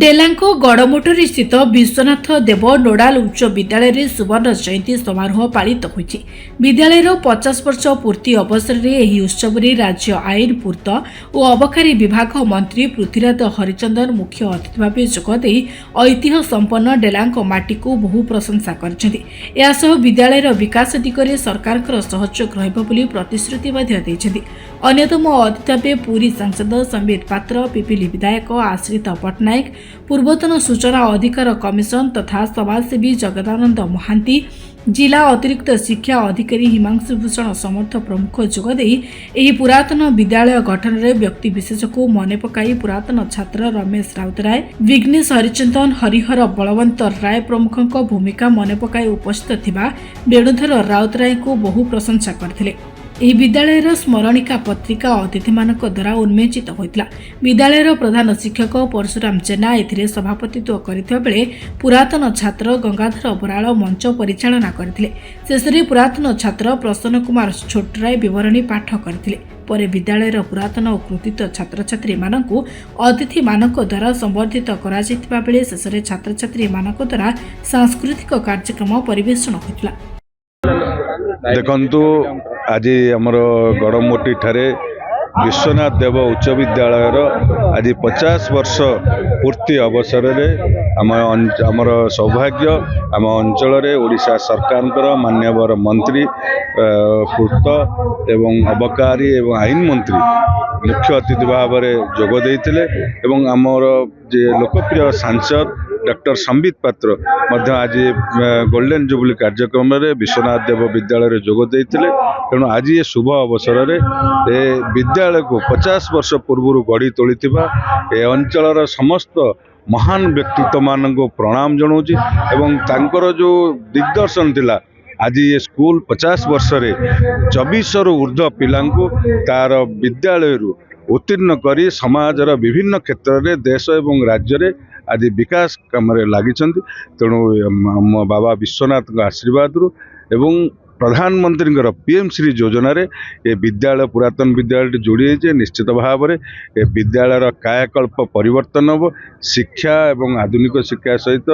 ଡେଲାଙ୍ଗ ଗଡ଼ମୋଟରୀ ସ୍ଥିତ ବିଶ୍ୱନାଥ ଦେବ ନୋଡାଲ ଉଚ୍ଚ ବିଦ୍ୟାଳୟରେ ସୁବର୍ଣ୍ଣ ଜୟନ୍ତୀ ସମାରୋହ ପାଳିତ ହୋଇଛି। ବିଦ୍ୟାଳୟର 50 ବର୍ଷ ପୂର୍ତ୍ତି ଅବସରରେ ଏହି ଉତ୍ସବରେ ରାଜ୍ୟ ଆଇନ ପୂର୍ତ୍ତ ଓ ଅବକାରୀ ବିଭାଗ ମନ୍ତ୍ରୀ ପୃଥ୍ୱୀରାଜ ହରିଚନ୍ଦନ ମୁଖ୍ୟ ଅତିଥି ଭାବେ ଯୋଗଦେଇ ଐତିହ୍ୟ ସମ୍ପନ୍ନ ଡେଲାଙ୍ଗ ମାଟିକୁ ବହୁ ପ୍ରଶଂସା କରିଛନ୍ତି। ଏହାସହ ବିଦ୍ୟାଳୟର ବିକାଶ ଦିଗରେ ସରକାରଙ୍କର ସହଯୋଗ ରହିବ ବୋଲି ପ୍ରତିଶ୍ରୁତି ମଧ୍ୟ ଦେଇଛନ୍ତି। ଅନ୍ୟତମ ଅତିଥି ଭାବେ ପୁରୀ ସାଂସଦ ସମ୍ବିତ ପାତ୍ର, ପିପିଲି ବିଧାୟକ ଆଶ୍ରିତ ପଟ୍ଟନାୟକ, ପୂର୍ବତନ ସୂଚନା ଅଧିକାର କମିଶନ ତଥା ସମାଜସେବୀ ଜଗଦାନନ୍ଦ ମହାନ୍ତି, ଜିଲ୍ଲା ଅତିରିକ୍ତ ଶିକ୍ଷା ଅଧିକାରୀ ହିମାଂଶୁ ଭୂଷଣ ସମର୍ଥ ପ୍ରମୁଖ ଯୋଗଦେଇ ଏହି ପୁରାତନ ବିଦ୍ୟାଳୟ ଗଠନରେ ବ୍ୟକ୍ତିବିଶେଷକୁ ମନେ ପକାଇ ପୁରାତନ ଛାତ୍ର ରମେଶ ରାଉତରାୟ, ବିଘ୍ନେଶ ହରିଚନ୍ଦନ, ହରିହର ବଳବନ୍ତ ରାୟ ପ୍ରମୁଖଙ୍କ ଭୂମିକା ମନେ ପକାଇ ଉପସ୍ଥିତ ଥିବା ବେଣୁଧର ରାଉତରାୟଙ୍କୁ ବହୁ ପ୍ରଶଂସା କରିଥିଲେ। ଏହି ବିଦ୍ୟାଳୟର ସ୍ମରଣିକା ପତ୍ରିକା ଅତିଥିମାନଙ୍କ ଦ୍ୱାରା ଉନ୍ମୋଚିତ ହୋଇଥିଲା। ବିଦ୍ୟାଳୟର ପ୍ରଧାନ ଶିକ୍ଷକ ପରଶୁରାମ ଜେନା ଏଥିରେ ସଭାପତିତ୍ୱ କରିଥିବା ବେଳେ ପୁରାତନ ଛାତ୍ର ଗଙ୍ଗାଧର ବରାଳ ମଞ୍ଚ ପରିଚାଳନା କରିଥିଲେ। ଶେଷରେ ପୁରାତନ ଛାତ୍ର ପ୍ରସନ୍ନ କୁମାର ଛୋଟରାୟ ବିବରଣୀ ପାଠ କରିଥିଲେ। ପରେ ବିଦ୍ୟାଳୟର ପୁରାତନ ଓ କୃତିତ୍ୱ ଛାତ୍ରଛାତ୍ରୀମାନଙ୍କୁ ଅତିଥିମାନଙ୍କ ଦ୍ୱାରା ସମ୍ବର୍ଦ୍ଧିତ କରାଯାଇଥିବା ବେଳେ ଶେଷରେ ଛାତ୍ରଛାତ୍ରୀମାନଙ୍କ ଦ୍ୱାରା ସାଂସ୍କୃତିକ କାର୍ଯ୍ୟକ୍ରମ ପରିବେଷଣ ହୋଇଥିଲା। ଦେଖନ୍ତୁ, ଆଜି ଆମର ଗଡ଼ମୋଟି ଠାରେ ବିଶ୍ୱନାଥ ଦେବ ଉଚ୍ଚ ବିଦ୍ୟାଳୟର ଆଜି 50 ବର୍ଷ ପୂର୍ତ୍ତି ଅବସରରେ ଆମର ସୌଭାଗ୍ୟ ଆମ ଅଞ୍ଚଳରେ ଓଡ଼ିଶା ସରକାରଙ୍କର ମାନ୍ୟବର ମନ୍ତ୍ରୀ ପୂର୍ତ୍ତ ଏବଂ ଅବକାରୀ ଏବଂ ଆଇନ ମନ୍ତ୍ରୀ ମୁଖ୍ୟ ଅତିଥି ଭାବରେ ଯୋଗ ଦେଇଥିଲେ ଏବଂ ଆମର ଯେ ଲୋକପ୍ରିୟ ସାଂସଦ ଡକ୍ଟର ସମ୍ବିତ ପାତ୍ର ମଧ୍ୟ ଆଜି ଗୋଲ୍ଡେନ ଜୁବଲି କାର୍ଯ୍ୟକ୍ରମରେ ବିଶ୍ୱନାଥ ଦେବ ବିଦ୍ୟାଳୟରେ ଯୋଗ ଦେଇଥିଲେ। ତେଣୁ ଆଜି ଏ ଶୁଭ ଅବସରରେ ଏ ବିଦ୍ୟାଳୟକୁ 50 ବର୍ଷ ପୂର୍ବରୁ ଗଢ଼ି ତୋଳିଥିବା ଏ ଅଞ୍ଚଳର ସମସ୍ତ ମହାନ ବ୍ୟକ୍ତିତ୍ୱମାନଙ୍କୁ ପ୍ରଣାମ ଜଣାଉଛି ଏବଂ ତାଙ୍କର ଯେଉଁ ଦିଗ୍ଦର୍ଶନ ଥିଲା ଆଜି ଏ ସ୍କୁଲ 50 ବର୍ଷରେ 2400ରୁ ଉର୍ଦ୍ଧ୍ୱ ପିଲାଙ୍କୁ ତାର ବିଦ୍ୟାଳୟରୁ ଉତ୍ତୀର୍ଣ୍ଣ କରି ସମାଜର ବିଭିନ୍ନ କ୍ଷେତ୍ରରେ ଦେଶ ଏବଂ ରାଜ୍ୟରେ ଆଜି ବିକାଶ କାମରେ ଲାଗିଛନ୍ତି। ତେଣୁ ଆମ ବାବା ବିଶ୍ୱନାଥଙ୍କ ଆଶୀର୍ବାଦରୁ ଏବଂ ପ୍ରଧାନମନ୍ତ୍ରୀଙ୍କର PM ଶ୍ରୀ ଯୋଜନାରେ ଏ ବିଦ୍ୟାଳୟ ପୁରାତନ ବିଦ୍ୟାଳୟଟି ଯୋଡ଼ି ହୋଇଛି। ନିଶ୍ଚିତ ଭାବରେ ଏ ବିଦ୍ୟାଳୟର କାୟାକଳ୍ପ ପରିବର୍ତ୍ତନ ହେବ। ଶିକ୍ଷା ଏବଂ ଆଧୁନିକ ଶିକ୍ଷା ସହିତ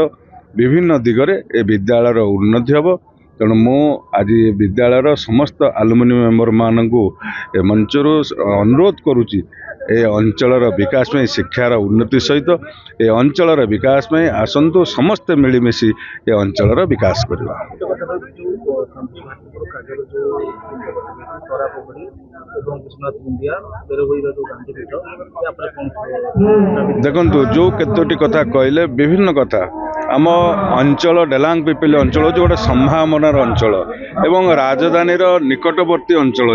ବିଭିନ୍ନ ଦିଗରେ ଏ ବିଦ୍ୟାଳୟର ଉନ୍ନତି ହେବ। ତେଣୁ ମୁଁ ଆଜି ବିଦ୍ୟାଳୟର ସମସ୍ତ ଆଲୁମିନି ମେମ୍ବରମାନଙ୍କୁ ଏ ମଞ୍ଚରୁ ଅନୁରୋଧ କରୁଛି ଏ ଅଞ୍ଚଳର ବିକାଶ ପାଇଁ ଶିକ୍ଷାର ଉନ୍ନତି ସହିତ ଏ ଅଞ୍ଚଳର ବିକାଶ ପାଇଁ ଆସନ୍ତୁ ସମସ୍ତେ ମିଳିମିଶି ଏ ଅଞ୍ଚଳର ବିକାଶ କରିବା। ଦେଖନ୍ତୁ, ଯେଉଁ କେତୋଟି କଥା କହିଲେ ବିଭିନ୍ନ କଥା ଆମ ଅଞ୍ଚଳ ଡେଲାଙ୍ଗ ପିପିଲି ଅଞ୍ଚଳ ହେଉଛି ଗୋଟେ ସମ୍ଭାବନାର ଅଞ୍ଚଳ ଏବଂ ରାଜଧାନୀର ନିକଟବର୍ତ୍ତୀ ଅଞ୍ଚଳ।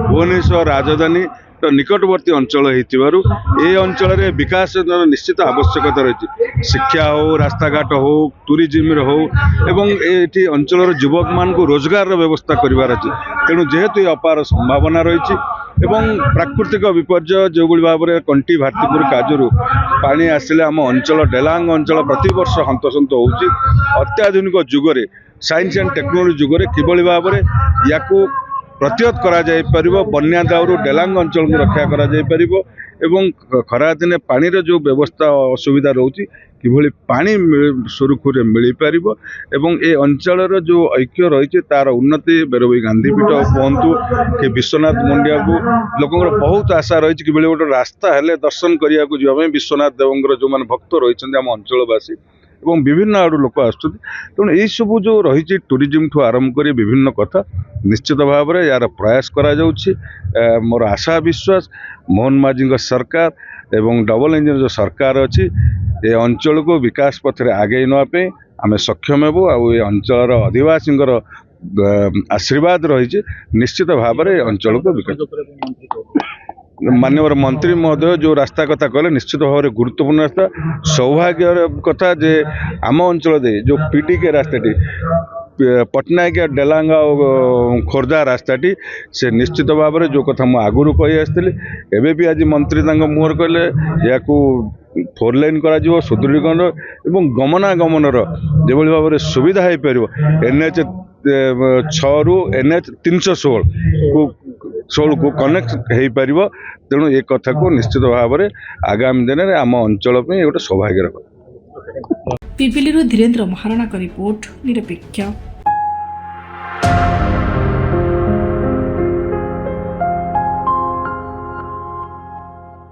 ଭୁବନେଶ୍ୱର ରାଜଧାନୀ ନିକଟବର୍ତ୍ତୀ ଅଞ୍ଚଳ ହେଇଥିବାରୁ ଏ ଅଞ୍ଚଳରେ ବିକାଶର ନିଶ୍ଚିତ ଆବଶ୍ୟକତା ରହିଛି। ଶିକ୍ଷା ହେଉ, ରାସ୍ତାଘାଟ ହେଉ, ଟୁରିଜିମର ହେଉ ଏବଂ ଏଠି ଅଞ୍ଚଳର ଯୁବକମାନଙ୍କୁ ରୋଜଗାରର ବ୍ୟବସ୍ଥା କରିବାର ଅଛି। ତେଣୁ ଯେହେତୁ ଏ ଅପାର ସମ୍ଭାବନା ରହିଛି ଏବଂ ପ୍ରାକୃତିକ ବିପର୍ଯ୍ୟୟ ଯେଉଁଭଳି ଭାବରେ କଣ୍ଟି ଭାଟିପୁର କାଜୁରୁ ପାଣି ଆସିଲେ ଆମ ଅଞ୍ଚଳ ଡେଲାଙ୍ଗ ଅଞ୍ଚଳ ପ୍ରତିବର୍ଷ ହନ୍ତସନ୍ତ ହେଉଛି। ଅତ୍ୟାଧୁନିକ ଯୁଗରେ ସାଇନ୍ସ ଆଣ୍ଡ ଟେକ୍ନୋଲୋଜି ଯୁଗରେ କିଭଳି ଭାବରେ ୟାକୁ ପ୍ରତିହତ କରାଯାଇପାରିବ, ବନ୍ୟା ଦାଉରୁ ଡେଲାଙ୍ଗ ଅଞ୍ଚଳକୁ ରକ୍ଷା କରାଯାଇପାରିବ ଏବଂ ଖରାଦିନେ ପାଣିର ଯେଉଁ ବ୍ୟବସ୍ଥା ଅସୁବିଧା ରହୁଛି କିଭଳି ପାଣି ସୁରୁଖୁରୁରେ ମିଳିପାରିବ ଏବଂ ଏ ଅଞ୍ଚଳର ଯେଉଁ ଐକ୍ୟ ରହିଛି ତାର ଉନ୍ନତି ବେରବୀ ଗାନ୍ଧୀପୀଠ କୁହନ୍ତୁ କି ବିଶ୍ୱନାଥ ମଣ୍ଡିଆକୁ ଲୋକଙ୍କର ବହୁତ ଆଶା ରହିଛି କିଭଳି ଗୋଟେ ରାସ୍ତା ହେଲେ ଦର୍ଶନ କରିବାକୁ ଯିବା ପାଇଁ ବିଶ୍ୱନାଥ ଦେବଙ୍କର ଯେଉଁମାନେ ଭକ୍ତ ରହିଛନ୍ତି ଆମ ଅଞ୍ଚଳବାସୀ ଏବଂ ବିଭିନ୍ନ ଆଡ଼ୁ ଲୋକ ଆସୁଛନ୍ତି। ତେଣୁ ଏହିସବୁ ଯେଉଁ ରହିଛି ଟୁରିଜିମଠୁ ଆରମ୍ଭ କରି ବିଭିନ୍ନ କଥା ନିଶ୍ଚିତ ଭାବରେ ୟାର ପ୍ରୟାସ କରାଯାଉଛି। ମୋର ଆଶା ବିଶ୍ୱାସ ମୋହନ ମାଝୀଙ୍କ ସରକାର ଏବଂ ଡବଲ ଇଞ୍ଜିନ ଯେଉଁ ସରକାର ଅଛି ଏ ଅଞ୍ଚଳକୁ ବିକାଶ ପଥରେ ଆଗେଇ ନେବା ପାଇଁ ଆମେ ସକ୍ଷମ ହେବୁ। ଆଉ ଏ ଅଞ୍ଚଳର ଅଧିବାସୀଙ୍କର ଆଶୀର୍ବାଦ ରହିଛି। ନିଶ୍ଚିତ ଭାବରେ ଏ ଅଞ୍ଚଳକୁ ବିକାଶ ମାନ୍ୟବର ମନ୍ତ୍ରୀ ମହୋଦୟ ଯେଉଁ ରାସ୍ତା କଥା କହିଲେ ନିଶ୍ଚିତ ଭାବରେ ଗୁରୁତ୍ୱପୂର୍ଣ୍ଣ ରାସ୍ତା। ସୌଭାଗ୍ୟର କଥା ଯେ ଆମ ଅଞ୍ଚଳ ଦେଇ ଯେଉଁ PTK ରାସ୍ତାଟି ପଟ୍ଟନାୟକ ଡେଲାଙ୍ଗ ଆଉ ଖୋର୍ଦ୍ଧା ରାସ୍ତାଟି ସେ ନିଶ୍ଚିତ ଭାବରେ ଯେଉଁ କଥା ମୁଁ ଆଗରୁ କହି ଆସିଥିଲି ଏବେ ବି ଆଜି ମନ୍ତ୍ରୀ ତାଙ୍କ ମୁହଁରେ କହିଲେ ଏହାକୁ 4 ଲାଇନ୍ କରାଯିବ ସୁଦୃଢ଼ୀକରଣ ଏବଂ ଗମନାଗମନର ଯେଭଳି ଭାବରେ ସୁବିଧା ହୋଇପାରିବ NH 6ରୁ NH 316କୁ सोल को कनेक्ट हो पार तेणु ए कथा को निश्चित भाव में आगामी दिन में आम अंचल गोटे सौभाग्य पिपिली धीरेन्द्र महाराणा का रिपोर्ट निरपेक्ष।